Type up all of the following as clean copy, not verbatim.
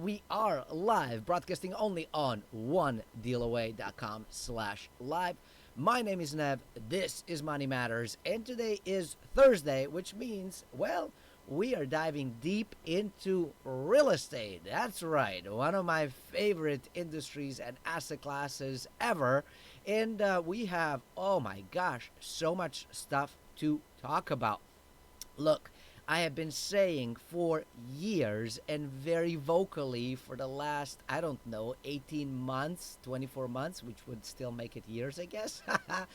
We are live, broadcasting only on onedealaway.com/live. My name is Nev. This is Money Matters, and today is Thursday, which means, well, we are diving deep into real estate. That's right, one of my favorite industries and asset classes ever. And we have, oh my gosh, so much stuff to talk about. Look, I have been saying for years and very vocally for the last, I don't know, 18 months, 24 months, which would still make it years, I guess, that,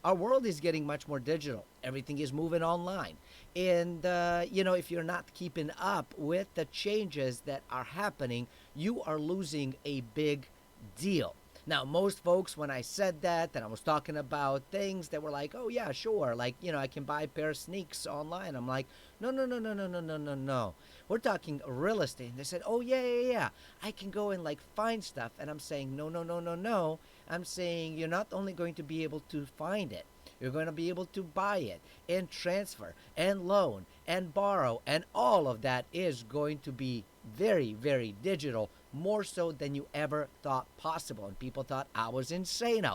our world is getting much more digital. Everything is moving online. And, if you're not keeping up with the changes that are happening, you are losing a big deal. Now, most folks, when I said that, and I was talking about things that were like, oh, yeah, sure, like, I can buy a pair of sneaks online. I'm like, no, no, no, no, no, no, no, no, no. We're talking real estate. And they said, oh, yeah, yeah, yeah. I can go and like find stuff. And I'm saying, no, no, no, no, no. I'm saying you're not only going to be able to find it, you're going to be able to buy it and transfer and loan and borrow. And all of that is going to be very, very digital, more so than you ever thought possible. And people thought I was insane.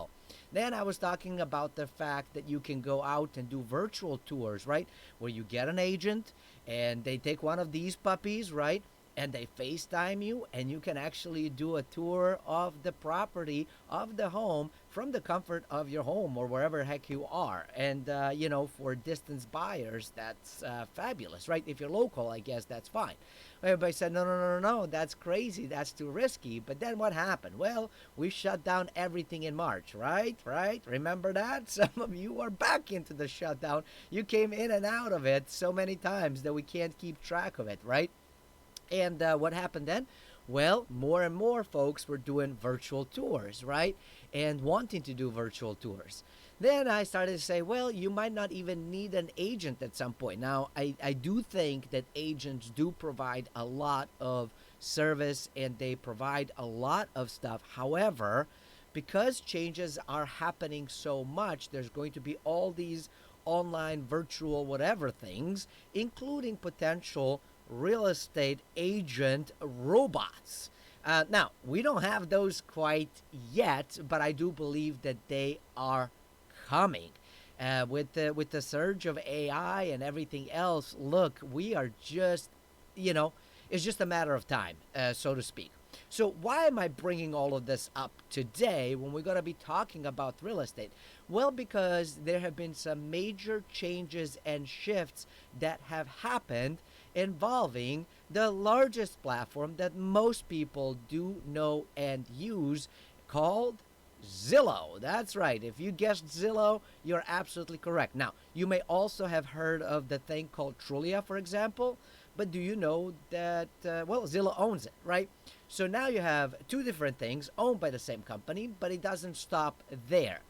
Then I was talking about the fact that you can go out and do virtual tours, right? Where you get an agent and they take one of these puppies, right? And they FaceTime you, and you can actually do a tour of the property, of the home, from the comfort of your home or wherever the heck you are. And, for distance buyers, that's fabulous, right? If you're local, I guess that's fine. Everybody said, no, no, no, no, no, that's crazy. That's too risky. But then what happened? Well, we shut down everything in March, right? Right? Remember that? Some of you are back into the shutdown. You came in and out of it so many times that we can't keep track of it, right? And what happened then? Well, more and more folks were doing virtual tours, right? And wanting to do virtual tours. Then I started to say, well, you might not even need an agent at some point. Now, I do think that agents do provide a lot of service and they provide a lot of stuff. However, because changes are happening so much, there's going to be all these online, virtual, whatever things, including potential real estate agent robots. Now, we don't have those quite yet, but I do believe that they are coming. With the surge of AI and everything else, look, we are just, it's just a matter of time, so to speak. So why am I bringing all of this up today when we're going to be talking about real estate? Well, because there have been some major changes and shifts that have happened involving the largest platform that most people do know and use, called Zillow. That's right. If you guessed Zillow, you're absolutely correct. Now, you may also have heard of the thing called Trulia, for example. But do you know that, Zillow owns it, right? So now you have two different things owned by the same company, but it doesn't stop there.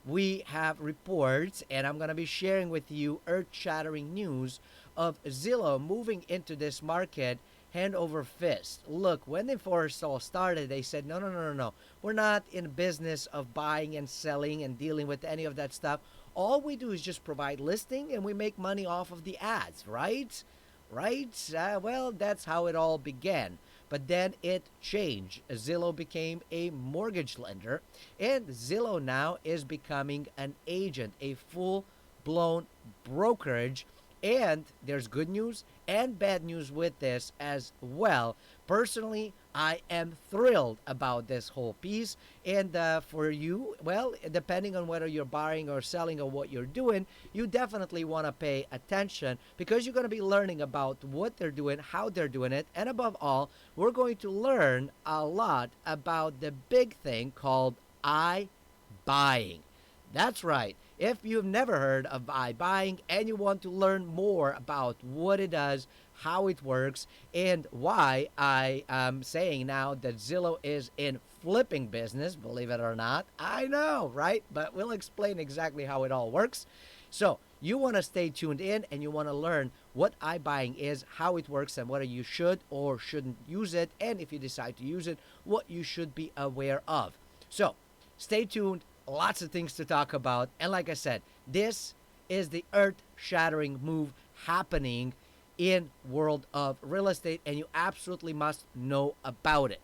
We have reports, and I'm going to be sharing with you earth-shattering news of Zillow moving into this market hand over fist. Look, when they first all started, they said, no, no, no, no, no. We're not in business of buying and selling and dealing with any of that stuff. All we do is just provide listing, and we make money off of the ads, right? Right? That's how it all began. But then it changed. Zillow became a mortgage lender, and Zillow now is becoming an agent, a full-blown brokerage. And there's good news and bad news with this as well. Personally, I am thrilled about this whole piece. And for you, well, depending on whether you're buying or selling or what you're doing, you definitely want to pay attention because you're going to be learning about what they're doing, how they're doing it. And above all, we're going to learn a lot about the big thing called iBuying. That's right. If you've never heard of iBuying and you want to learn more about what it does, how it works, and why I am saying now that Zillow is in flipping business, believe it or not, I know, right? But we'll explain exactly how it all works. So you want to stay tuned in and you want to learn what iBuying is, how it works, and whether you should or shouldn't use it, and if you decide to use it, what you should be aware of. So stay tuned. Lots of things to talk about. And like I said, this is the earth-shattering move happening in world of real estate, and you absolutely must know about it.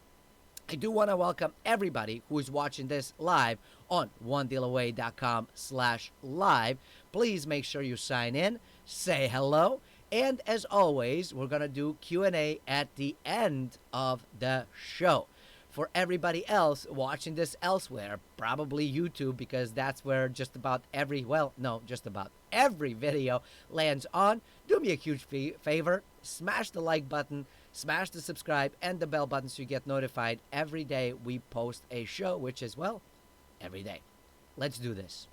I do want to welcome everybody who is watching this live on onedealaway.com/live. Please make sure you sign in, say hello, and as always, we're going to do Q&A at the end of the show. For everybody else watching this elsewhere, probably YouTube, because that's where just about every, well, no, just about every video lands on, do me a huge favor, smash the like button, smash the subscribe and the bell button so you get notified every day we post a show, which is, well, every day. Let's do this.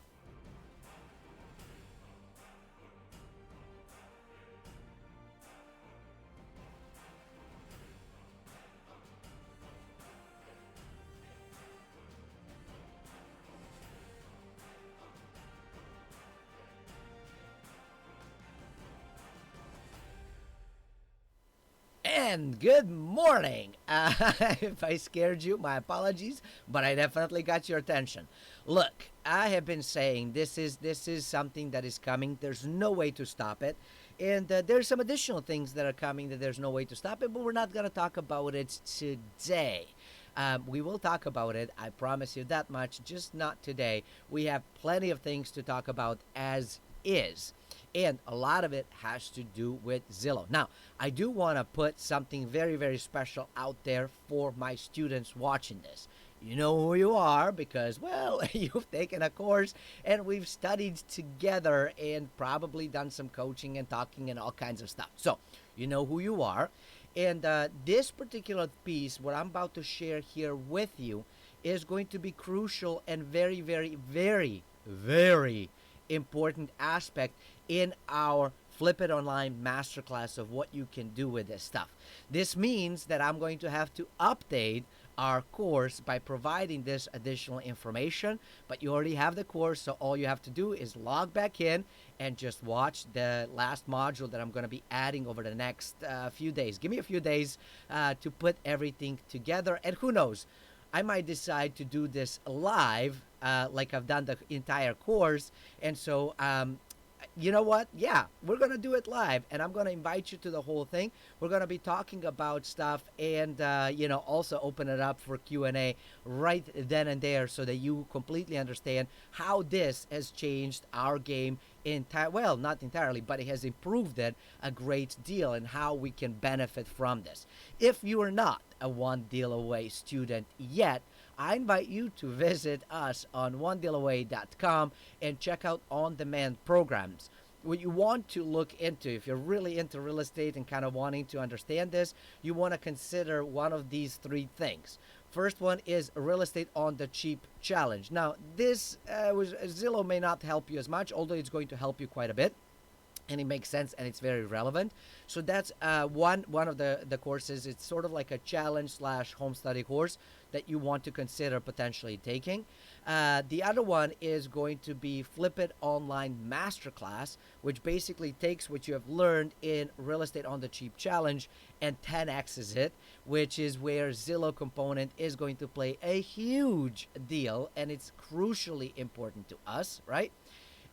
And good morning. If I scared you, my apologies, but I definitely got your attention. Look, I have been saying this is something that is coming. There's no way to stop it. And there's some additional things that are coming that there's no way to stop it, but we're not going to talk about it today. We will talk about it, I promise you that much, just not today. We have plenty of things to talk about as is. And a lot of it has to do with Zillow. Now, I do want to put something very, very special out there for my students watching this. You know who you are because, well, you've taken a course and we've studied together and probably done some coaching and talking and all kinds of stuff. So, you know who you are. And this particular piece, what I'm about to share here with you, is going to be crucial and very, very, very, very important aspect in our Flip It Online masterclass of what you can do with this stuff. This means that I'm going to have to update our course by providing this additional information, but you already have the course, so all you have to do is log back in and just watch the last module that I'm going to be adding over the next few days. Give me a few days to put everything together, and who knows, I might decide to do this live like I've done the entire course. And so you know what? Yeah, we're going to do it live, and I'm going to invite you to the whole thing. We're going to be talking about stuff and, also open it up for Q&A right then and there so that you completely understand how this has changed our game well, not entirely, but it has improved it a great deal and how we can benefit from this. If you are not a One Deal Away student yet, I invite you to visit us on onedealaway.com and check out on-demand programs. What you want to look into, if you're really into real estate and kind of wanting to understand this, you want to consider one of these three things. First one is Real Estate on the Cheap Challenge. Now, this Zillow may not help you as much, although it's going to help you quite a bit. And it makes sense and it's very relevant. So that's one of the courses. It's sort of like a challenge / home study course that you want to consider potentially taking. The other one is going to be Flip It Online Masterclass, which basically takes what you have learned in Real Estate on the Cheap Challenge and 10x's it, which is where Zillow component is going to play a huge deal, and it's crucially important to us, right?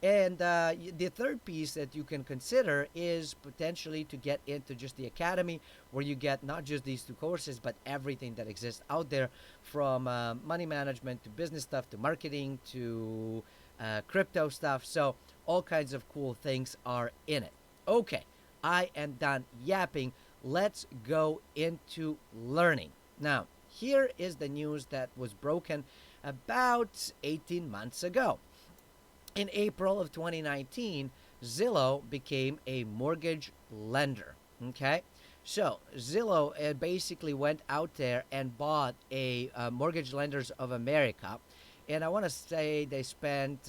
And the third piece that you can consider is potentially to get into just the academy, where you get not just these two courses, but everything that exists out there, from money management to business stuff to marketing to crypto stuff. So all kinds of cool things are in it. Okay, I am done yapping. Let's go into learning. Now, here is the news that was broken about 18 months ago. In April of 2019, Zillow became a mortgage lender. Okay, so Zillow basically went out there and bought a Mortgage Lenders of America, and I want to say they spent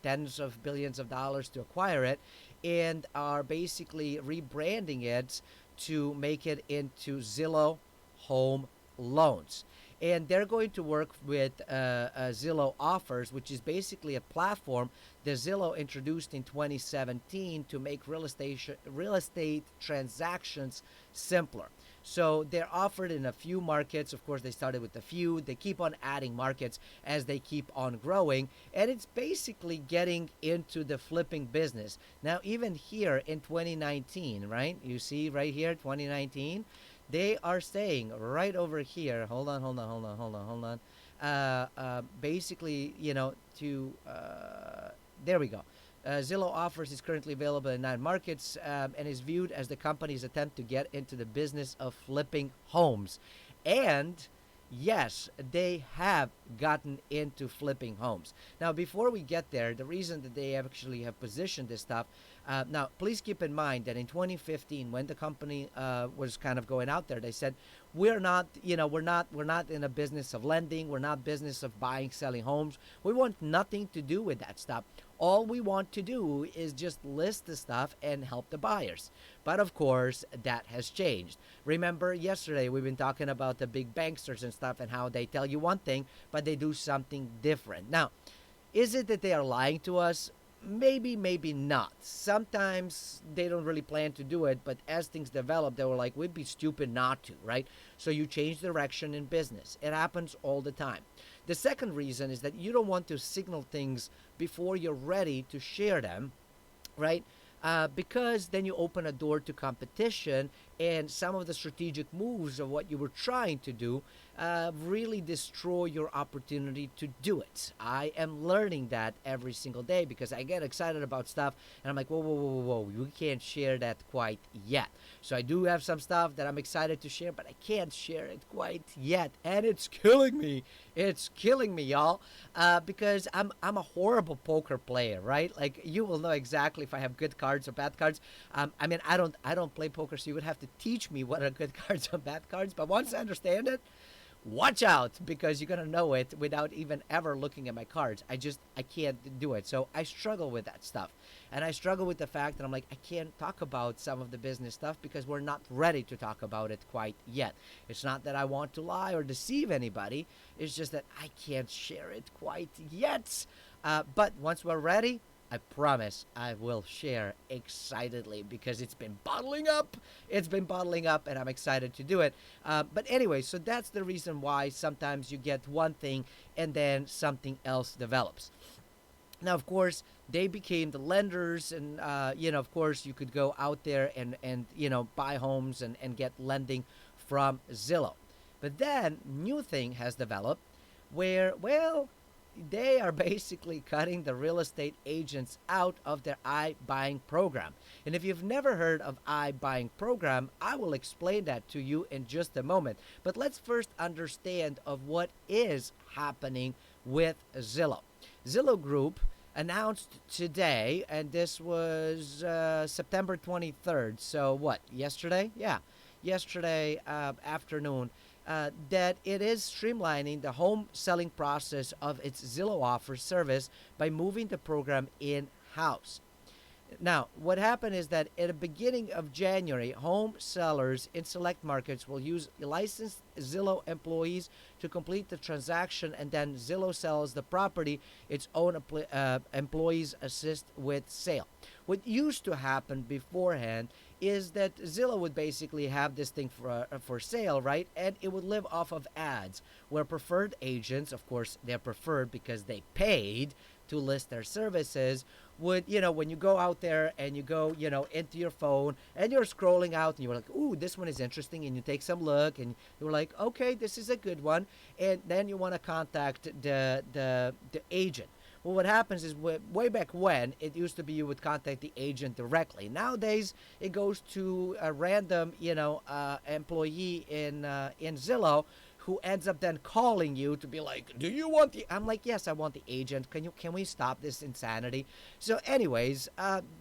tens of billions of dollars to acquire it, and are basically rebranding it to make it into Zillow Home Loans. And they're going to work with Zillow Offers, which is basically a platform that Zillow introduced in 2017 to make real estate transactions simpler. So they're offered in a few markets. Of course, they started with a few. They keep on adding markets as they keep on growing. And it's basically getting into the flipping business. Now, even here in 2019, right? You see right here, 2019, they are saying right over here, hold on. Basically, there we go. Zillow offers is currently available in 9 markets and is viewed as the company's attempt to get into the business of flipping homes. And yes, they have gotten into flipping homes. Now, before we get there, the reason that they actually have positioned this stuff. Now, please keep in mind that in 2015, when the company was kind of going out there, they said, "We're not, we're not in a business of lending. We're not business of buying, selling homes. We want nothing to do with that stuff. All we want to do is just list the stuff and help the buyers." But of course, that has changed. Remember, yesterday we've been talking about the big banksters and stuff and how they tell you one thing, but they do something different. Now, is it that they are lying to us? Maybe, maybe not. Sometimes they don't really plan to do it, but as things develop, they were like, we'd be stupid not to, right? So you change direction in business. It happens all the time. The second reason is that you don't want to signal things before you're ready to share them, right? Because then you open a door to competition, and some of the strategic moves of what you were trying to do really destroy your opportunity to do it. I am learning that every single day because I get excited about stuff and I'm like, whoa, whoa, whoa, whoa, whoa, we can't share that quite yet. So I do have some stuff that I'm excited to share, but I can't share it quite yet. And it's killing me. It's killing me, y'all, because I'm a horrible poker player, right? Like you will know exactly if I have good cards or bad cards. I mean, I don't play poker, so you would have to teach me what are good cards or bad cards. But once I understand it, watch out because you're gonna know it without even ever looking at my cards. I can't do it. So I struggle with that stuff, and I struggle with the fact that I'm like I can't talk about some of the business stuff because we're not ready to talk about it quite yet. It's not that I want to lie or deceive anybody. It's just that I can't share it quite yet. But once we're ready, I promise I will share excitedly because it's been bottling up. It's been bottling up, and I'm excited to do it. But anyway, so that's the reason why sometimes you get one thing and then something else develops. Now, of course, they became the lenders, and of course, you could go out there and buy homes and get lending from Zillow. But then, new thing has developed where, well, they are basically cutting the real estate agents out of their iBuying program. And if you've never heard of iBuying program, I will explain that to you in just a moment. But let's first understand of what is happening with Zillow. Zillow Group announced today, and this was September 23rd. So what, yesterday? Yeah, yesterday afternoon. That it is streamlining the home selling process of its Zillow Offers service by moving the program in-house. Now, what happened is that at the beginning of January, home sellers in select markets will use licensed Zillow employees to complete the transaction, and then Zillow sells the property. Its own employees assist with sale. What used to happen beforehand is that Zillow would basically have this thing for sale, right? And it would live off of ads, where preferred agents, of course, they're preferred because they paid to list their services, would, when you go out there and you go, into your phone and you're scrolling out and you're like, ooh, this one is interesting, and you take some look and you're like, okay, this is a good one, and then you want to contact the agent. Well, what happens is way back when it used to be you would contact the agent directly. Nowadays, it goes to a random, employee in Zillow who ends up then calling you to be like, do you want the, I'm like, yes, I want the agent. Can we stop this insanity? So anyways,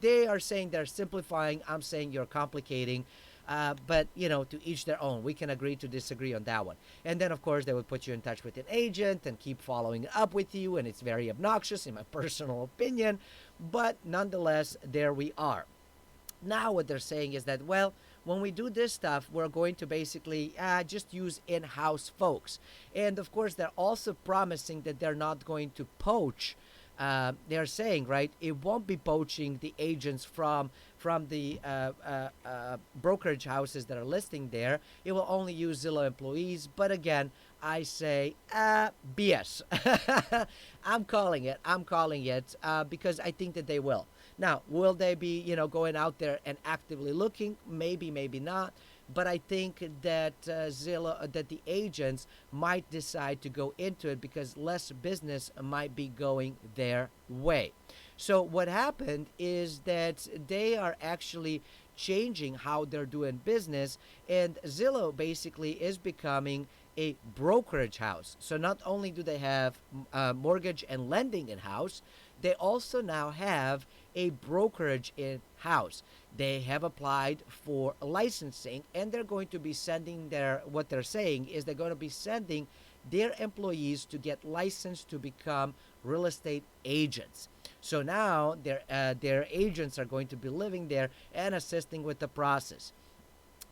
they are saying they're simplifying. I'm saying you're complicating. But, to each their own. We can agree to disagree on that one. And then, of course, they will put you in touch with an agent and keep following up with you. And it's very obnoxious, in my personal opinion. But nonetheless, there we are. Now what they're saying is that, well, when we do this stuff, we're going to basically just use in-house folks. And, of course, they're also promising that they're not going to poach. They're saying, right, it won't be poaching the agents from from the brokerage houses that are listing there. It will only use Zillow employees. But again, I say BS. I'm calling it. I'm calling it because I think that they will. Now, will they be, going out there and actively looking? Maybe, maybe not. But I think that Zillow, that the agents might decide to go into it because less business might be going their way. So what happened is that they are actually changing how they're doing business, and Zillow basically is becoming a brokerage house. So not only do they have mortgage and lending in house, they also now have a brokerage in house. They have applied for licensing, and they're going to be sending what they're saying is they're going to be sending their employees to get licensed to become real estate agents. So now their agents are going to be living there and assisting with the process.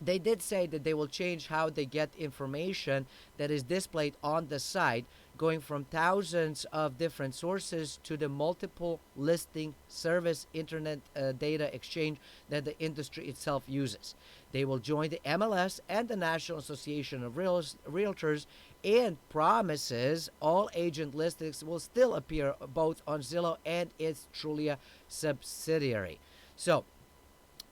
They did say that they will change how they get information that is displayed on the site, going from thousands of different sources to the multiple listing service internet data exchange that the industry itself uses. They will join the MLS and the National Association of Realtors, and promises all agent listings will still appear both on Zillow and its Trulia subsidiary. So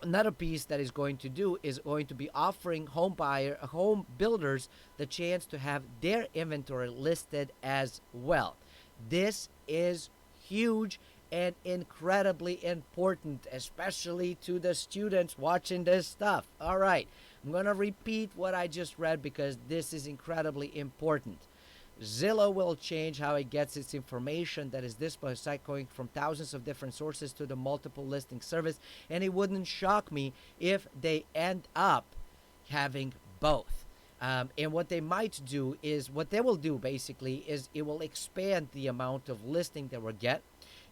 another piece that is going to do is going to be offering home builders the chance to have their inventory listed as well. This is huge and incredibly important, especially to the students watching this stuff. All right, I'm going to repeat what I just read because this is incredibly important. Zillow will change how it gets its information that is displayed on site, going from thousands of different sources to the multiple listing service, and it wouldn't shock me if they end up having both. And what they might do is, what they will do basically is it will expand the amount of listing that we get.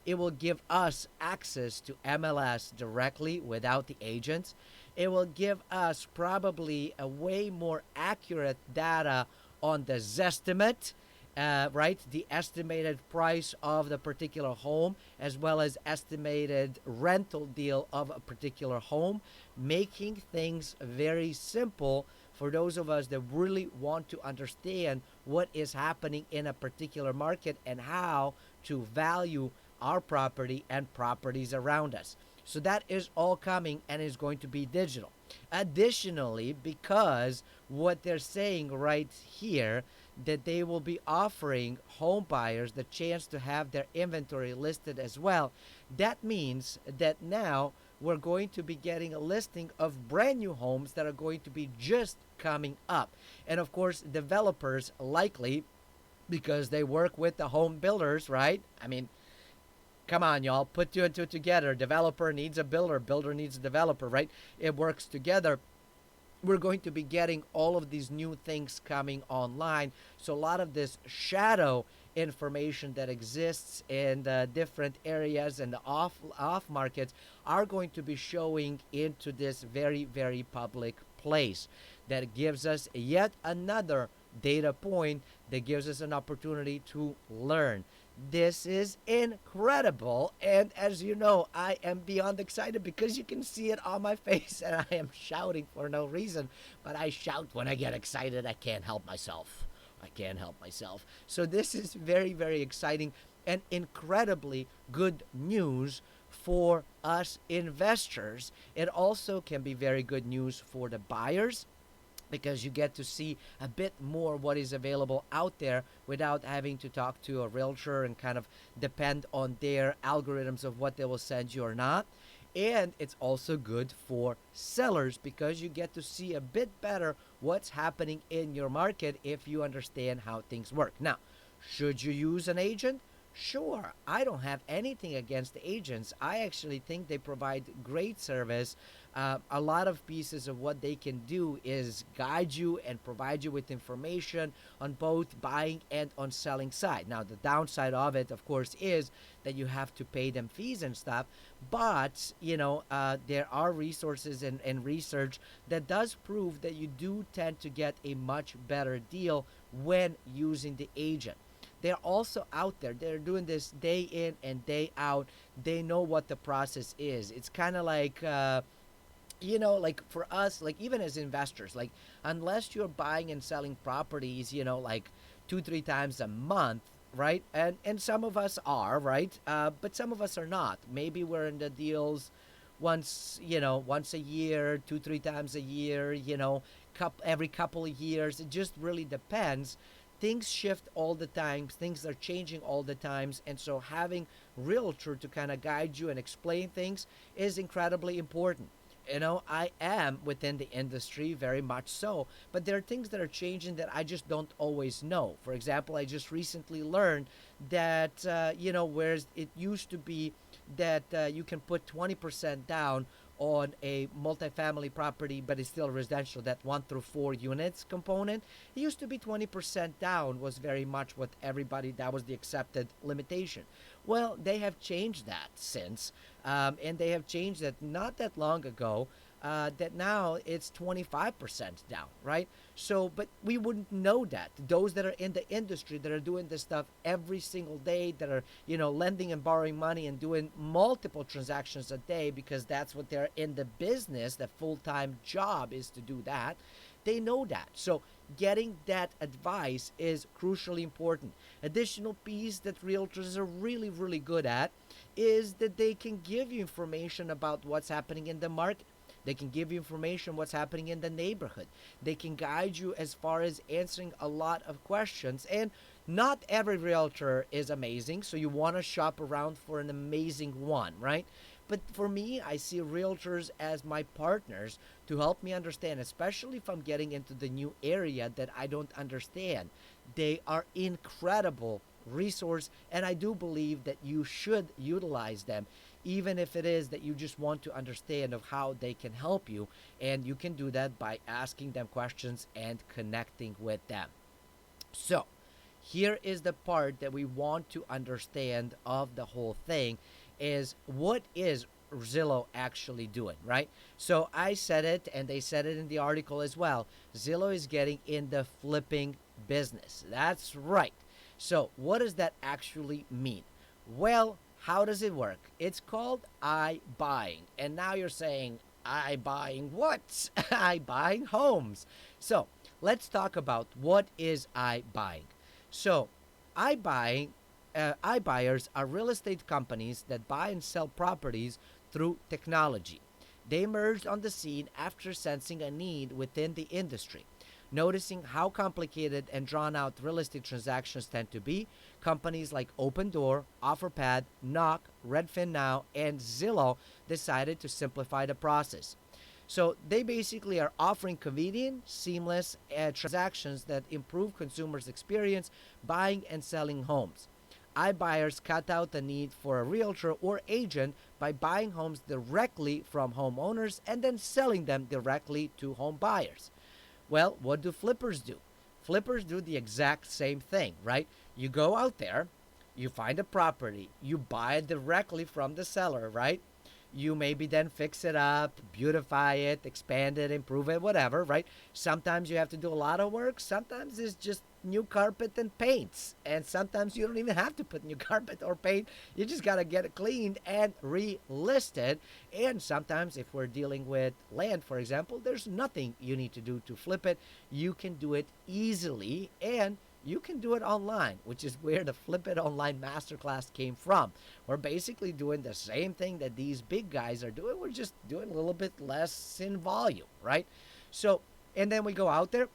It will give us access to MLS directly without the agents. It will give us probably a way more accurate data on the Zestimate, right? The estimated price of the particular home, as well as estimated rental deal of a particular home, making things very simple for those of us that really want to understand what is happening in a particular market and how to value our property and properties around us. So that is all coming and is going to be digital. Additionally, because what they're saying right here, that they will be offering home buyers the chance to have their inventory listed as well, that means that now we're going to be getting a listing of brand new homes that are going to be just coming up. And of course, developers likely, because they work with the home builders, right? I mean, come on, y'all, put two and two together. Developer needs a builder, builder needs a developer, right? It works together. We're going to be getting all of these new things coming online. So a lot of this shadow information that exists in the different areas and the off markets are going to be showing into this very, very public place that gives us yet another data point that gives us an opportunity to learn. This is incredible, and as you know, I am beyond excited because you can see it on my face, and I am shouting for no reason, but I shout when I get excited. I can't help myself. I can't help myself. So this is very, very exciting and incredibly good news for us investors. It also can be very good news for the buyers, because you get to see a bit more what is available out there without having to talk to a realtor and kind of depend on their algorithms of what they will send you or not. And it's also good for sellers because you get to see a bit better what's happening in your market if you understand how things work. Now, should you use an agent? Sure, I don't have anything against the agents. I actually think they provide great service. A lot of pieces of what they can do is guide you and provide you with information on both buying and on selling side. Now, the downside of it, of course, is that you have to pay them fees and stuff. But, there are resources and research that does prove that you do tend to get a much better deal when using the agent. they're also out there. They're doing this day in and day out. They know what the process is. It's kind of like like for us, like even as investors, like unless you're buying and selling properties, like 2 3 times a month, right? And some of us are, right? But some of us are not. Maybe we're in the deals once a year, 2 3 times a year, every couple of years. It just really depends. Things shift all the time, things are changing all the times, and so having realtor to kind of guide you and explain things is incredibly important. I am within the industry very much so, but there are things that are changing that I just don't always know. For example, I just recently learned that whereas it used to be that you can put 20% down on a multifamily property, but it's still residential, that 1 through 4 units component. It used to be 20% down was very much what everybody, that was the accepted limitation. Well, they have changed that since, and they have changed that not that long ago. That now it's 25% down, right? So, but we wouldn't know that. Those that are in the industry that are doing this stuff every single day, that are, lending and borrowing money and doing multiple transactions a day because that's what they're in the business, the full time job is to do that. They know that. So, getting that advice is crucially important. Additional piece that realtors are really, really good at is that they can give you information about what's happening in the market. They can give you information what's happening in the neighborhood. They can guide you as far as answering a lot of questions. And not every realtor is amazing, so you want to shop around for an amazing one, right? But for me, I see realtors as my partners to help me understand, especially if I'm getting into the new area that I don't understand. They are incredible resource, and I do believe that you should utilize them, even if it is that you just want to understand of how they can help you. And you can do that by asking them questions and connecting with them. So here is the part that we want to understand of the whole thing, is what is Zillow actually doing, right? So I said it, and they said it in the article as well. Zillow is getting in the flipping business. That's right. So what does that actually mean? Well, how does it work? It's called iBuying. And now you're saying, iBuying what? iBuying homes. So let's talk about what is iBuying. So iBuying iBuyers are real estate companies that buy and sell properties through technology. They emerged on the scene after sensing a need within the industry. Noticing how complicated and drawn out real estate transactions tend to be, companies like Opendoor, OfferPad, Knock, Redfin Now, and Zillow decided to simplify the process. So they basically are offering convenient, seamless transactions that improve consumers' experience buying and selling homes. iBuyers cut out the need for a realtor or agent by buying homes directly from homeowners and then selling them directly to home buyers. Well, what do flippers do? Flippers do the exact same thing, right? You go out there, you find a property, you buy it directly from the seller, right? You maybe then fix it up, beautify it, expand it, improve it, whatever, right? Sometimes you have to do a lot of work. Sometimes it's just new carpet and paints. And sometimes you don't even have to put new carpet or paint. You just got to get it cleaned and relisted. And sometimes if we're dealing with land, for example, there's nothing you need to do to flip it. You can do it easily, and you can do it online, which is where the Flip It Online Masterclass came from. We're basically doing the same thing that these big guys are doing. We're just doing a little bit less in volume, right? So, and then we go out there,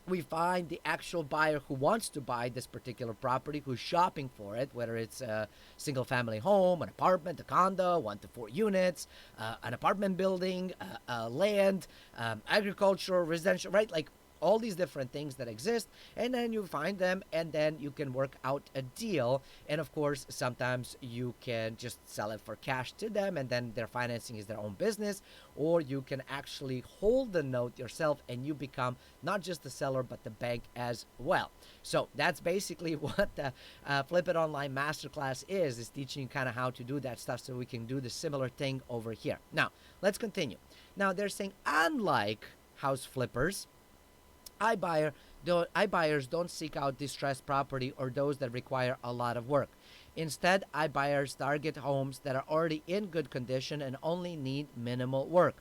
we find the actual buyer who wants to buy this particular property, who's shopping for it, whether it's a single family home, an apartment, a condo, 1 to 4 units, an apartment building, land, agricultural, residential, right? Like all these different things that exist, and then you find them, and then you can work out a deal. And of course, sometimes you can just sell it for cash to them, and then their financing is their own business, or you can actually hold the note yourself and you become not just the seller but the bank as well. So that's basically what the Flip It Online Masterclass is teaching you kind of how to do that stuff, so we can do the similar thing over here. Now let's continue. Now they're saying, unlike house flippers, iBuyers don't seek out distressed property or those that require a lot of work. Instead, iBuyers target homes that are already in good condition and only need minimal work,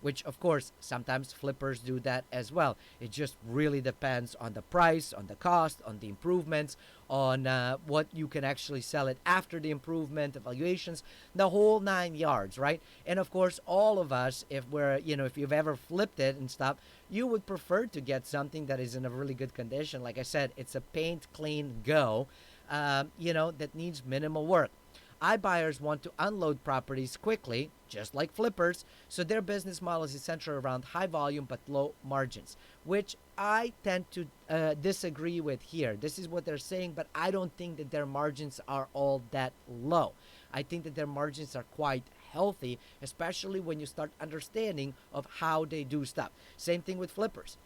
which of course sometimes flippers do that as well. It just really depends on the price, on the cost, on the improvements, on what you can actually sell it after the improvement, evaluations, the whole 9 yards, right? And of course, all of us, if we're, if you've ever flipped it and stuff, you would prefer to get something that is in a really good condition. Like I said, it's a paint, clean, go, that needs minimal work. iBuyers want to unload properties quickly, just like flippers, so their business model is centered around high volume but low margins, which I tend to disagree with here. This is what they're saying, but I don't think that their margins are all that low. I think that their margins are quite healthy, especially when you start understanding of how they do stuff. Same thing with flippers.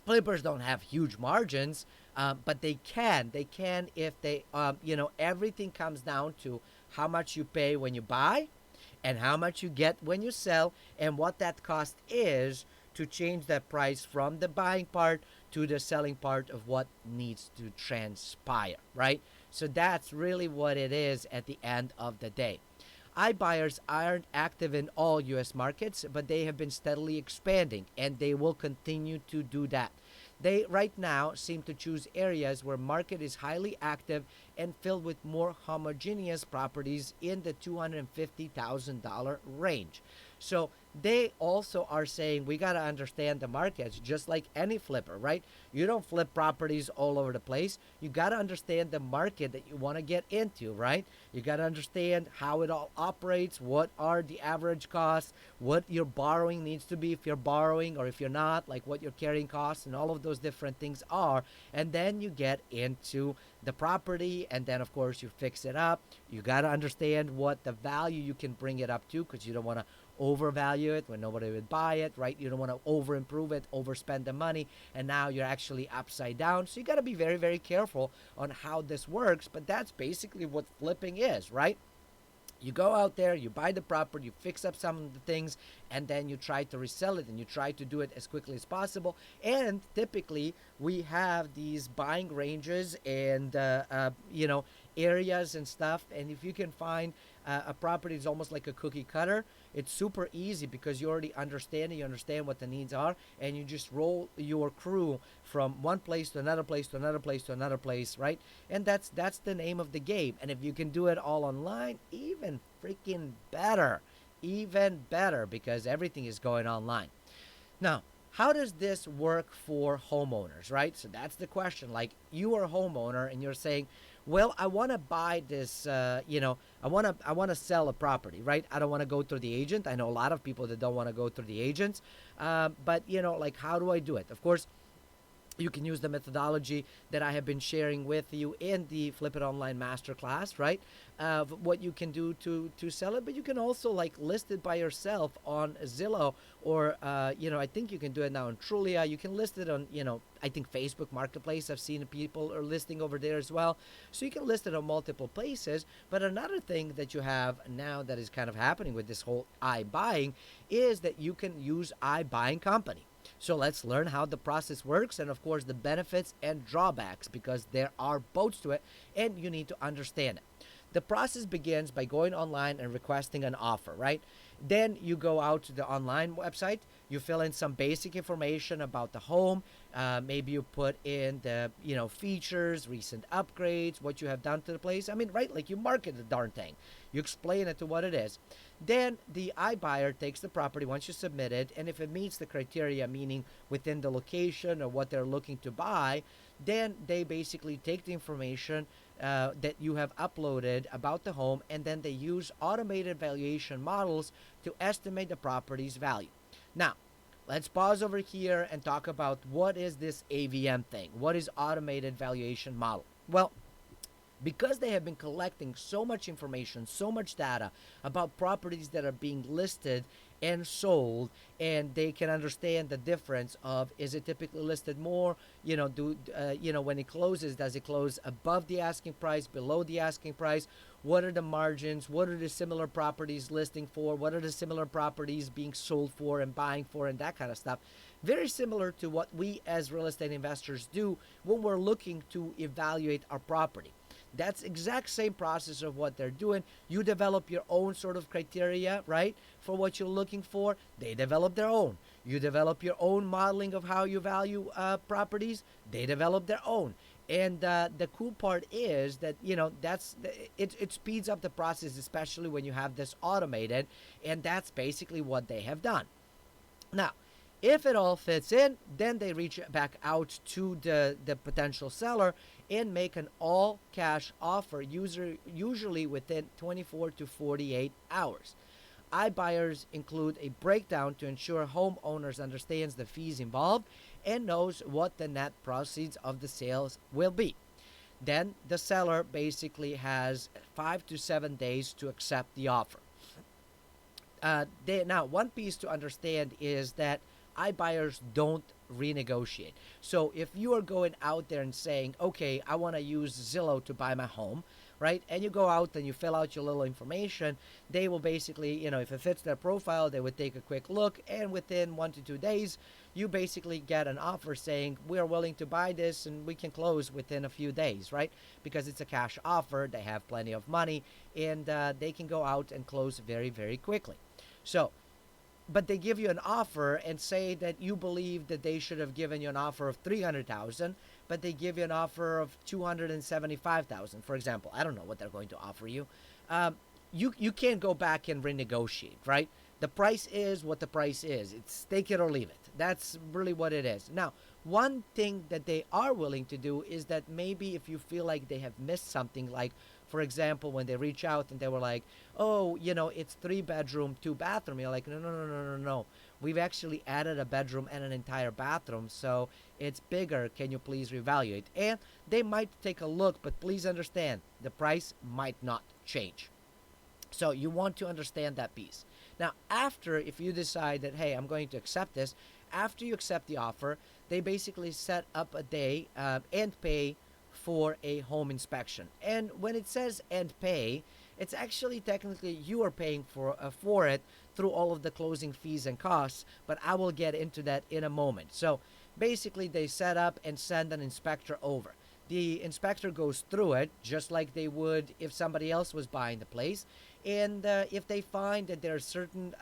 Flippers don't have huge margins, but they can. They can if they, everything comes down to how much you pay when you buy and how much you get when you sell and what that cost is to change that price from the buying part to the selling part of what needs to transpire, right? So that's really what it is at the end of the day. iBuyers aren't active in all U.S. markets, but they have been steadily expanding, and they will continue to do that. They right now seem to choose areas where market is highly active and filled with more homogeneous properties in the $250,000 range. So they also are saying we got to understand the markets just like any flipper, right? You don't flip properties all over the place. You got to understand the market that you want to get into, right? You got to understand how it all operates, what are the average costs, what your borrowing needs to be if you're borrowing or if you're not, like what your carrying costs and all of those different things are. And then you get into the property and then of course you fix it up. You got to understand what the value you can bring it up to because you don't want to overvalue it when nobody would buy it, right? You don't want to over improve it, overspend the money, and now you're actually upside down. So you got to be very, very careful on how this works. But that's basically what flipping is, right? You go out there, you buy the property, you fix up some of the things, and then you try to resell it and you try to do it as quickly as possible. And typically, we have these buying ranges and, areas and stuff. And if you can find a property that's almost like a cookie cutter, it's super easy because you already understand it, you understand what the needs are, and you just roll your crew from one place to another place to another place to another place, right? And that's the name of the game. And if you can do it all online, even freaking better. Even better because everything is going online. Now, how does this work for homeowners, right? So that's the question. Like you are a homeowner and you're saying, well, I want to buy this, I want to sell a property, right? I don't want to go through the agent. I know a lot of people that don't want to go through the agents. But, like how do I do it? Of course, you can use the methodology that I have been sharing with you in the Flip It Online Masterclass, right? What you can do to sell it, but you can also like list it by yourself on Zillow or, I think you can do it now on Trulia. You can list it on, I think Facebook Marketplace. I've seen people are listing over there as well. So you can list it on multiple places. But another thing that you have now that is kind of happening with this whole iBuying is that you can use iBuying company. So let's learn how the process works and, of course, the benefits and drawbacks because there are both to it and you need to understand it. The process begins by going online and requesting an offer, right? Then you go out to the online website, you fill in some basic information about the home. Maybe you put in the, features, recent upgrades, what you have done to the place. I mean, right? Like you market the darn thing. You explain it to what it is. Then the iBuyer takes the property once you submit it, and if it meets the criteria, meaning within the location or what they're looking to buy, then they basically take the information that you have uploaded about the home, and then they use automated valuation models to estimate the property's value. Now, let's pause over here and talk about what is this AVM thing? What is automated valuation model? Well, because they have been collecting so much information, so much data about properties that are being listed and sold, and they can understand the difference of is it typically listed more, when it closes, does it close above the asking price, below the asking price, what are the margins, what are the similar properties listing for, what are the similar properties being sold for and buying for, and that kind of stuff. Very similar to what we as real estate investors do when we're looking to evaluate our property. That's exact same process of what they're doing. You develop your own sort of criteria, right, for what you're looking for. They develop their own. You develop your own modeling of how you value properties. They develop their own. And the cool part is that it speeds up the process, especially when you have this automated, and that's basically what they have done. Now, if it all fits in, then they reach back out to the potential seller and make an all cash offer, usually within 24 to 48 hours. iBuyers include a breakdown to ensure homeowners understands the fees involved and knows what the net proceeds of the sales will be. Then the seller basically has 5 to 7 days to accept the offer. Now, one piece to understand is that iBuyers don't renegotiate. So if you are going out there and saying, okay, I want to use Zillow to buy my home, right? And you go out and you fill out your little information, they will basically, if it fits their profile, they would take a quick look, and within 1 to 2 days, you basically get an offer saying, we are willing to buy this and we can close within a few days, right? Because it's a cash offer, they have plenty of money, and they can go out and close very, very quickly. So, but they give you an offer and say that you believe that they should have given you an offer of 300,000, but they give you an offer of 275,000, for example. I don't know what they're going to offer you. You can't go back and renegotiate, right? The price is what the price is. It's take it or leave it. That's really what it is. Now, one thing that they are willing to do is that maybe if you feel like they have missed something, like, for example, when they reach out and they were like, oh, it's 3 bedroom, 2 bathroom. You're like, no. We've actually added a bedroom and an entire bathroom, so it's bigger. Can you please reevaluate? And they might take a look, but please understand, the price might not change. So you want to understand that piece. Now, if you decide that, hey, I'm going to accept this, after you accept the offer, they basically set up a day and pay for a home inspection. And when it says and pay, it's actually technically you are paying for it through all of the closing fees and costs, but I will get into that in a moment. So basically they set up and send an inspector over. The inspector goes through it just like they would if somebody else was buying the place. And if they find that there are certain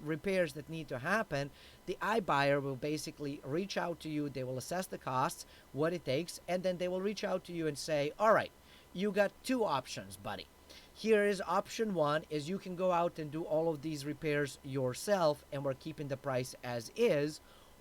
repairs that need to happen, the iBuyer will basically reach out to you. They will assess the costs, what it takes, and then they will reach out to you and say, all right, you got 2 options, buddy. Here is option 1 is you can go out and do all of these repairs yourself and we're keeping the price as is.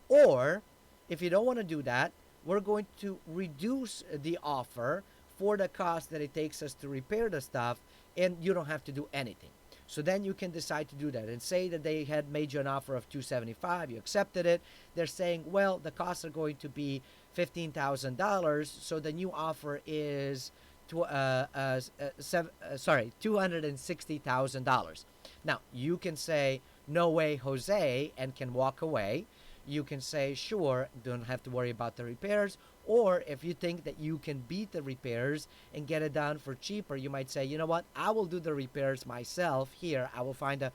Or if you don't want to do that, we're going to reduce the offer for the cost that it takes us to repair the stuff, and you don't have to do anything. So then you can decide to do that and say that they had made you an offer of 275, you accepted it. They're saying, well, the costs are going to be $15,000, so the new offer is $260,000. Now, you can say, no way, Jose, and can walk away. You can say, sure, don't have to worry about the repairs. Or if you think that you can beat the repairs and get it done for cheaper, you might say, you know what, I will do the repairs myself here. I will find a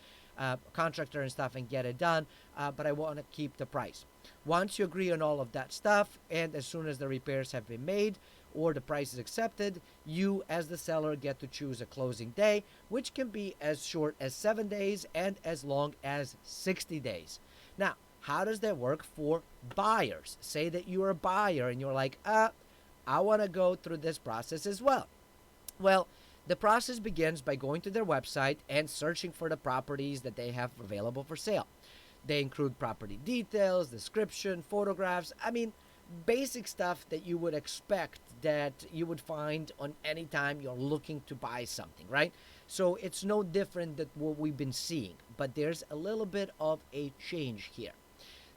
contractor and stuff and get it done, but I want to keep the price. Once you agree on all of that stuff, and as soon as the repairs have been made or the price is accepted, you as the seller get to choose a closing day, which can be as short as 7 days and as long as 60 days. Now, how does that work for buyers? Say that you're a buyer and you're like, I want to go through this process as well. Well, the process begins by going to their website and searching for the properties that they have available for sale. They include property details, description, photographs. I mean, basic stuff that you would expect that you would find on any time you're looking to buy something, right? So it's no different than what we've been seeing, but there's a little bit of a change here.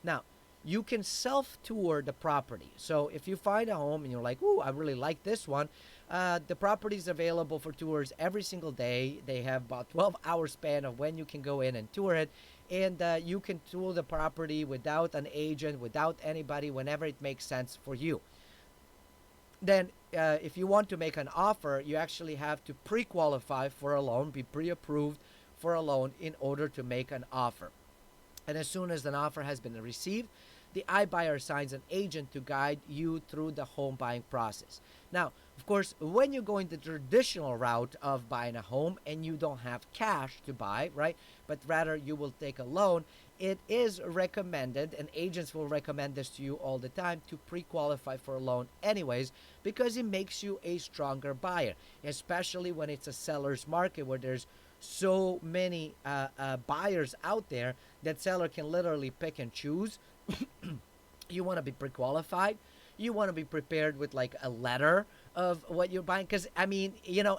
Now, you can self-tour the property. So if you find a home and you're like, ooh, I really like this one, the property is available for tours every single day. They have about 12-hour span of when you can go in and tour it. And you can tour the property without an agent, without anybody, whenever it makes sense for you. Then if you want to make an offer, you actually have to pre-qualify for a loan, be pre-approved for a loan in order to make an offer. And as soon as an offer has been received, the iBuyer assigns an agent to guide you through the home buying process. Now, of course, when you're going the traditional route of buying a home and you don't have cash to buy, right, but rather you will take a loan, it is recommended, and agents will recommend this to you all the time, to pre-qualify for a loan anyways, because it makes you a stronger buyer, especially when it's a seller's market where there's so many buyers out there that seller can literally pick and choose. You want to be pre-qualified. You want to be prepared with like a letter of what you're buying, because I mean,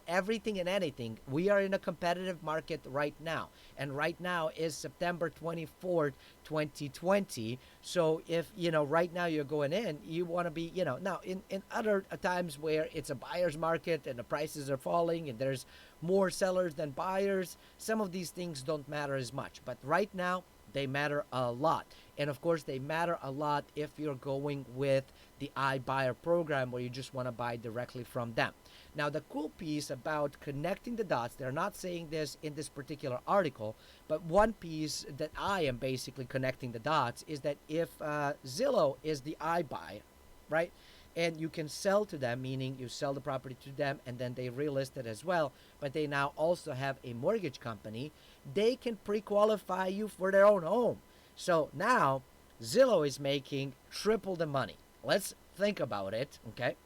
everything and anything, we are in a competitive market right now, and right now is September 24th 2020. So if right now you're going in, you want to be, now in other times where it's a buyer's market and the prices are falling and there's more sellers than buyers, some of these things don't matter as much, but right now they matter a lot. And of course, they matter a lot if you're going with the iBuyer program where you just want to buy directly from them. Now, the cool piece about connecting the dots, they're not saying this in this particular article, but one piece that I am basically connecting the dots is that if Zillow is the iBuyer, right? And you can sell to them, meaning you sell the property to them and then they relist it as well, but they now also have a mortgage company, they can pre-qualify you for their own home. So now Zillow is making triple the money. Let's think about it, okay?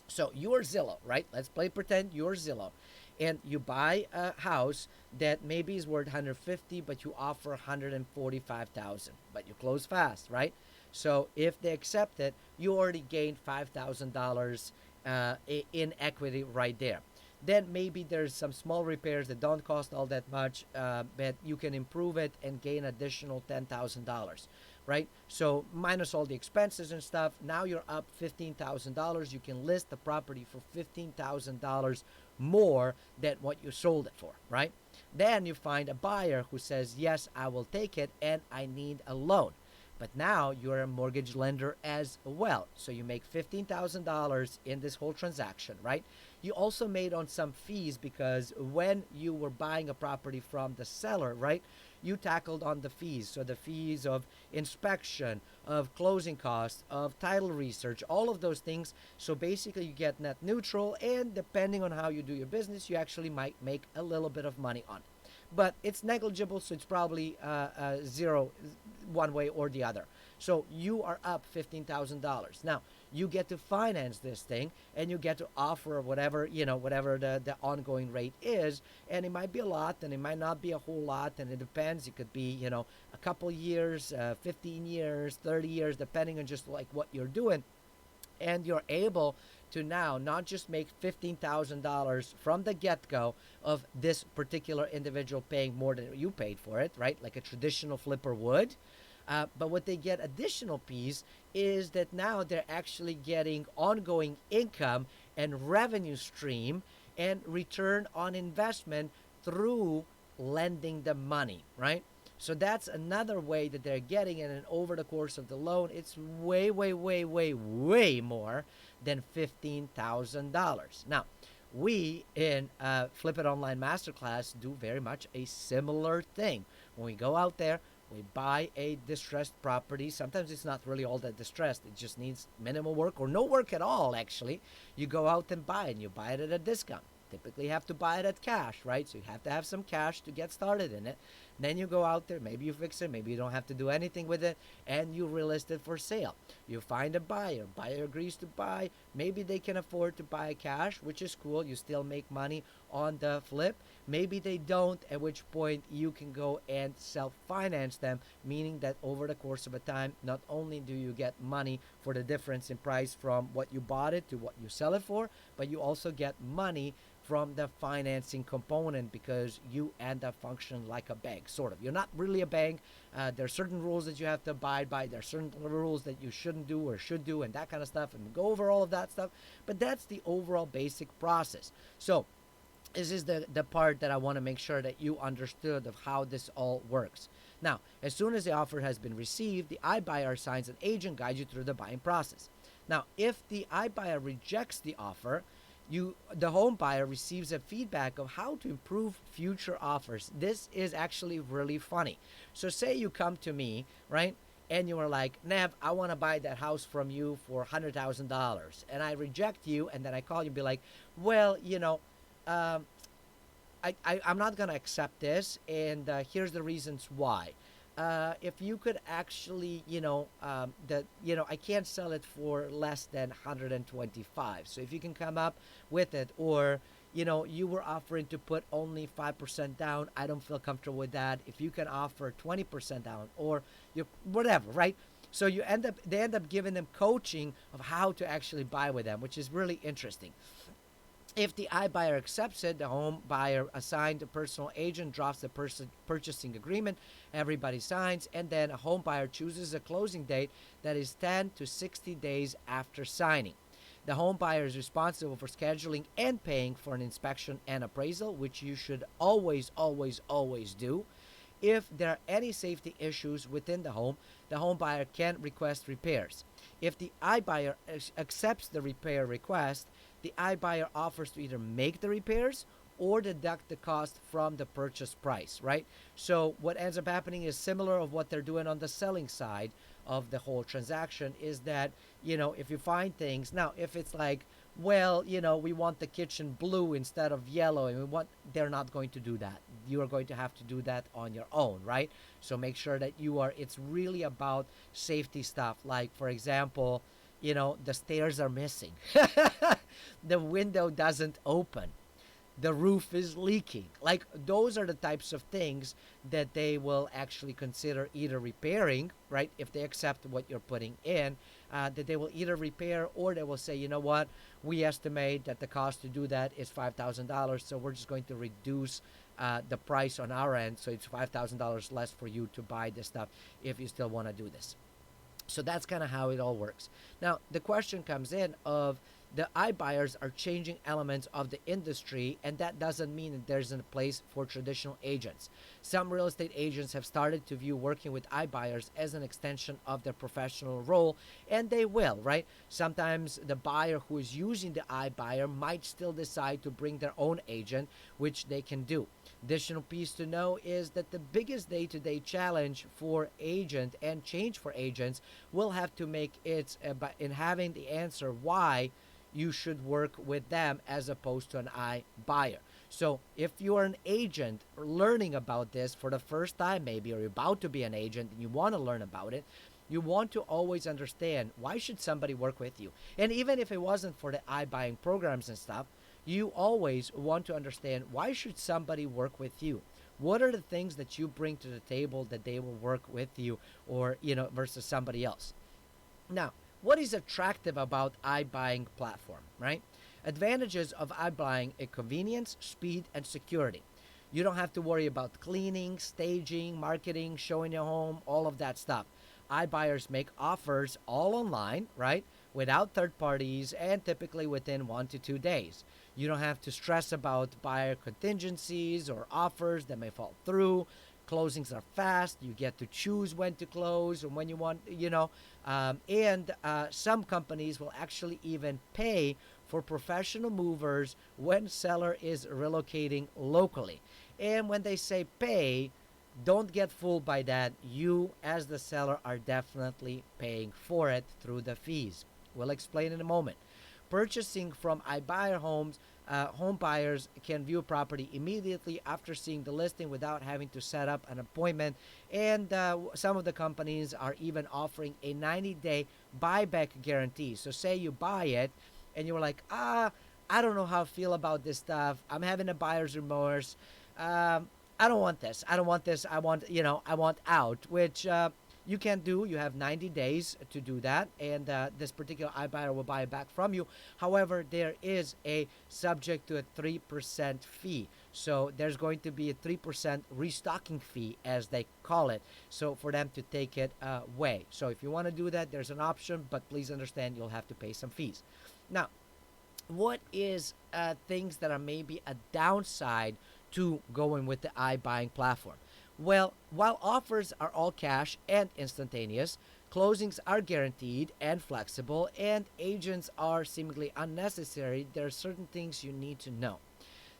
So you're Zillow, right? Let's pretend you're Zillow, and you buy a house that maybe is worth 150, but you offer 145,000, but you close fast, right? So if they accept it, you already gained $5,000 in equity right there. Then maybe there's some small repairs that don't cost all that much, but you can improve it and gain additional $10,000, right? So minus all the expenses and stuff, now you're up $15,000. You can list the property for $15,000 more than what you sold it for, right? Then you find a buyer who says, yes, I will take it and I need a loan. But now you're a mortgage lender as well. So you make $15,000 in this whole transaction, right? You also made on some fees because when you were buying a property from the seller, right, you tackled on the fees. So the fees of inspection, of closing costs, of title research, all of those things. So basically you get net neutral, and depending on how you do your business, you actually might make a little bit of money on it. But it's negligible, so it's probably zero one way or the other. So you are up $15,000. Now, you get to finance this thing, and you get to offer whatever, whatever the ongoing rate is. And it might be a lot, and it might not be a whole lot, and it depends. It could be, a couple years, 15 years, 30 years, depending on just like what you're doing. And you're able to now not just make $15,000 from the get-go of this particular individual paying more than you paid for it, right? Like a traditional flipper would. But what they get additional piece is that now they're actually getting ongoing income and revenue stream and return on investment through lending the money, right? So that's another way that they're getting it. And over the course of the loan, it's way, way, way, way, way more than $15,000. Now, we in Flip It Online Masterclass do very much a similar thing. When we go out there, we buy a distressed property. Sometimes it's not really all that distressed. It just needs minimal work or no work at all, actually. You go out and buy it, and you buy it at a discount. Typically, you have to buy it at cash, right? So you have to have some cash to get started in it. Then you go out there, maybe you fix it, maybe you don't have to do anything with it, and you relist it for sale. You find a buyer. Buyer agrees to buy. Maybe they can afford to buy cash, which is cool. You still make money on the flip. Maybe they don't, at which point you can go and self-finance them, meaning that over the course of a time, not only do you get money for the difference in price from what you bought it to what you sell it for, but you also get money from the financing component because you end up functioning like a bank, sort of. You're not really a bank. There are certain rules that you have to abide by. There are certain rules that you shouldn't do or should do and that kind of stuff, and go over all of that stuff. But that's the overall basic process. So this is the part that I want to make sure that you understood of how this all works. Now, as soon as the offer has been received, the iBuyer assigns an agent guide you through the buying process. Now, if the iBuyer rejects the offer, the home buyer receives a feedback of how to improve future offers. This is actually really funny. So say you come to me, right? and you were like, Nev, I want to buy that house from you for $100,000, and I reject you, and then I call you and be like, well, um, I'm not going to accept this, and here's the reasons why. If you could actually, I can't sell it for less than 125. So if you can come up with it, or you were offering to put only 5% down, I don't feel comfortable with that. If you can offer 20% down, or you whatever, right? So they end up giving them coaching of how to actually buy with them, which is really interesting. If the iBuyer accepts it, the home buyer assigned a personal agent drafts the purchasing agreement, everybody signs, and then a home buyer chooses a closing date that is 10 to 60 days after signing. The home buyer is responsible for scheduling and paying for an inspection and appraisal, which you should always, always, always do. If there are any safety issues within the home buyer can request repairs. If the iBuyer accepts the repair request, the iBuyer offers to either make the repairs or deduct the cost from the purchase price, right? So what ends up happening is similar of what they're doing on the selling side of the whole transaction, is that, if you find things, now if it's like, well, we want the kitchen blue instead of yellow, and they're not going to do that. You are going to have to do that on your own, right? So make sure that it's really about safety stuff. Like, for example, the stairs are missing. The window doesn't open. The roof is leaking. Like, those are the types of things that they will actually consider either repairing, right? If they accept what you're putting in, that they will either repair, or they will say, you know what, we estimate that the cost to do that is $5,000, so we're just going to reduce the price on our end, so it's $5,000 less for you to buy this stuff if you still want to do this. So that's kind of how it all works. Now, the question comes in of the iBuyers are changing elements of the industry, and that doesn't mean that there's a place for traditional agents. Some real estate agents have started to view working with iBuyers as an extension of their professional role, and they will, right? Sometimes the buyer who is using the iBuyer might still decide to bring their own agent, which they can do. Additional piece to know is that the biggest day-to-day challenge for agent and change for agents will have to make it in having the answer why you should work with them as opposed to an iBuyer. So if you are an agent learning about this for the first time, maybe, or you're about to be an agent and you want to learn about it, you want to always understand, why should somebody work with you? And even if it wasn't for the iBuying programs and stuff, you always want to understand, why should somebody work with you? What are the things that you bring to the table that they will work with you, or versus somebody else? Now, what is attractive about iBuying platform, right? Advantages of iBuying are convenience, speed, and security. You don't have to worry about cleaning, staging, marketing, showing your home, all of that stuff. iBuyers make offers all online, right? Without third parties, and typically within 1 to 2 days. You don't have to stress about buyer contingencies or offers that may fall through. Closings are fast. You get to choose when to close and when you want, and some companies will actually even pay for professional movers when seller is relocating locally. And when they say pay, don't get fooled by that. You, as the seller, are definitely paying for it through the fees. We'll explain in a moment. Purchasing from iBuyer homes, home buyers can view property immediately after seeing the listing without having to set up an appointment. And some of the companies are even offering a 90-day buyback guarantee. So say you buy it and you're like, I don't know how I feel about this stuff. I'm having a buyer's remorse. I don't want this. I don't want this. I want out, which you can do. You have 90 days to do that, and this particular iBuyer will buy it back from you. However, there is a subject to a 3% fee. So there's going to be a 3% restocking fee, as they call it, so for them to take it away. So if you want to do that, there's an option, but please understand you'll have to pay some fees. Now, what is things that are maybe a downside to going with the iBuying platform? Well, while offers are all cash and instantaneous, closings are guaranteed and flexible, and agents are seemingly unnecessary, there are certain things you need to know.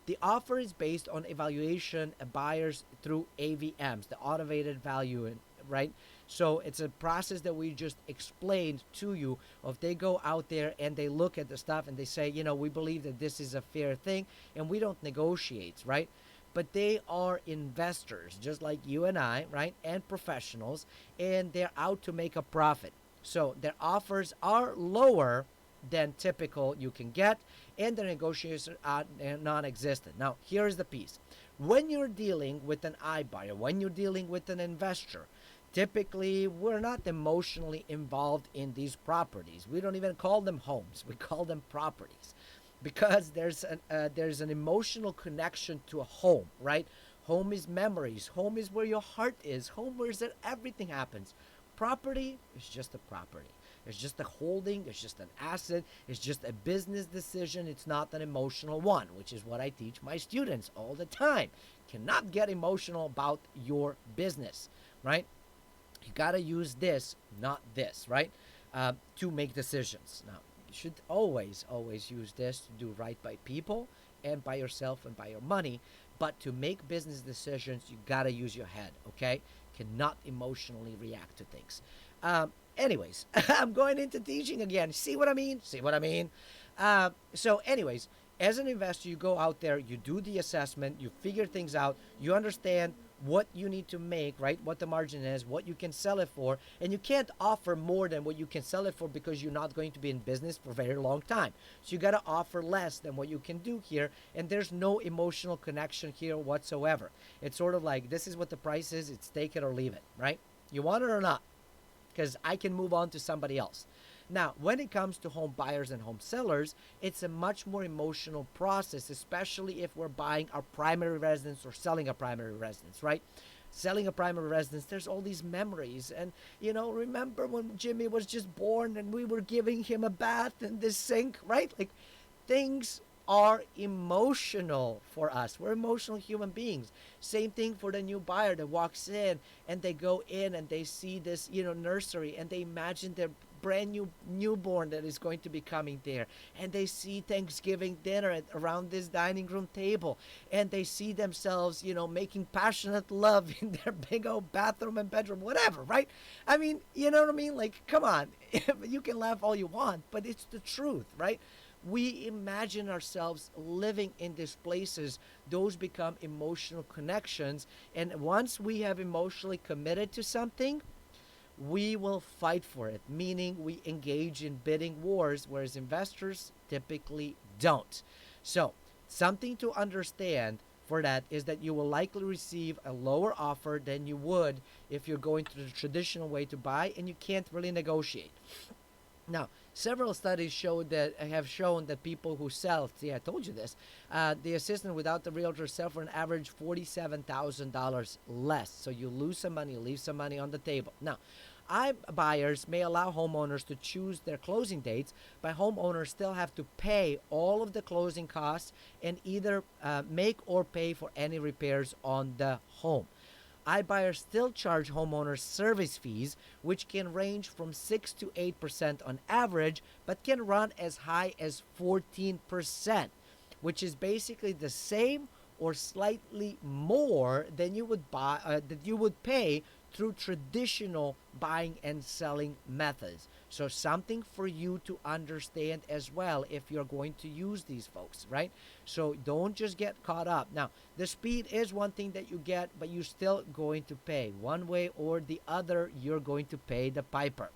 The offer is based on evaluation of buyers through AVMs, the automated value, right? So it's a process that we just explained to you. If they go out there and they look at the stuff and they say, we believe that this is a fair thing, and we don't negotiate, right? But they are investors, just like you and I, right? And professionals, and they're out to make a profit. So their offers are lower than typical you can get, and the negotiations are non-existent. Now, here's the piece. When you're dealing with an iBuyer, when you're dealing with an investor, typically we're not emotionally involved in these properties. We don't even call them homes. We call them properties, because there's an emotional connection to a home, right? Home is memories. Home is where your heart is. Home is where everything happens. Property is just a property. It's just a holding. It's just an asset. It's just a business decision. It's not an emotional one, which is what I teach my students all the time. Cannot get emotional about your business, right? You got to use this, not this, right? To make decisions. Now, you should always use this to do right by people and by yourself and by your money. But to make business decisions, you got to use your head, okay? Cannot emotionally react to things. Anyways, I'm going into teaching again. See what I mean? See what I mean? So anyways, as an investor, you go out there, you do the assessment, you figure things out, you understand what you need to make, right? What the margin is, what you can sell it for, and you can't offer more than what you can sell it for because you're not going to be in business for a very long time. So you got to offer less than what you can do here, and there's no emotional connection here whatsoever. It's sort of like, this is what the price is, it's take it or leave it, right? You want it or not? Because I can move on to somebody else. Now, when it comes to home buyers and home sellers, it's a much more emotional process, especially if we're buying our primary residence or selling a primary residence, right? Selling a primary residence, there's all these memories. And, remember when Jimmy was just born and we were giving him a bath in this sink, right? Like, things are emotional for us. We're emotional human beings. Same thing for the new buyer that walks in and they go in and they see this, nursery, and they imagine their brand new newborn that is going to be coming there, and they see Thanksgiving dinner around this dining room table, and they see themselves, making passionate love in their big old bathroom and bedroom, whatever, right? I mean, you know what I mean? Like, come on. You can laugh all you want, but it's the truth, right? We imagine ourselves living in these places. Those become emotional connections, and once we have emotionally committed to something, we will fight for it, meaning we engage in bidding wars, whereas investors typically don't. So, something to understand for that is that you will likely receive a lower offer than you would if you're going through the traditional way to buy, and you can't really negotiate. Now, several studies have shown that people who sell, see, I told you this, the assistant without the realtor sell for an average $47,000 less. So you lose some money, leave some money on the table. Now, buyers may allow homeowners to choose their closing dates, but homeowners still have to pay all of the closing costs and either make or pay for any repairs on the home. iBuyers still charge homeowners service fees, which can range from 6 to 8% on average, but can run as high as 14%, which is basically the same or slightly more than you would pay through traditional buying and selling methods. So something for you to understand as well if you're going to use these folks, right? So don't just get caught up. Now, the speed is one thing that you get, but you're still going to pay. One way or the other, you're going to pay the piper.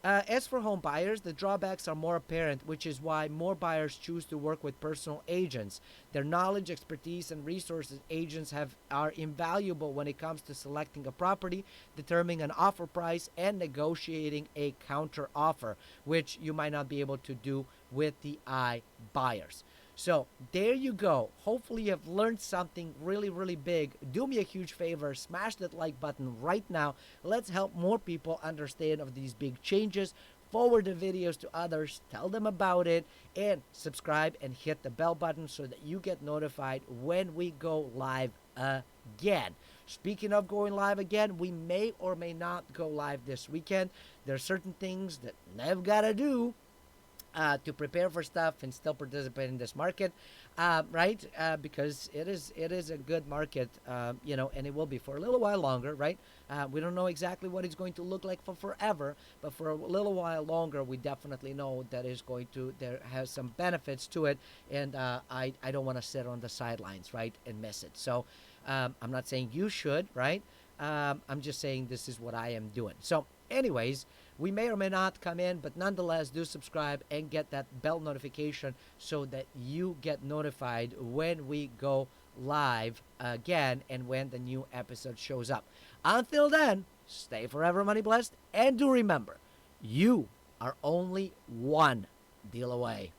As for home buyers, the drawbacks are more apparent, which is why more buyers choose to work with personal agents. Their knowledge, expertise, and resources agents have are invaluable when it comes to selecting a property, determining an offer price, and negotiating a counter offer, which you might not be able to do with the iBuyers. So there you go. Hopefully you have learned something really, really big. Do me a huge favor. Smash that like button right now. Let's help more people understand of these big changes. Forward the videos to others. Tell them about it. And subscribe and hit the bell button so that you get notified when we go live again. Speaking of going live again, we may or may not go live this weekend. There are certain things that I've got to do. to prepare for stuff and still participate in this market, right? Because it is a good market, and it will be for a little while longer, right? We don't know exactly what it's going to look like for forever, but for a little while longer, we definitely know that is going to there has some benefits to it, and I don't want to sit on the sidelines, right, and miss it. So I'm not saying you should, right? I'm just saying this is what I am doing. So, anyways, we may or may not come in, but nonetheless, do subscribe and get that bell notification so that you get notified when we go live again and when the new episode shows up. Until then, stay forever money blessed, and do remember, you are only one deal away.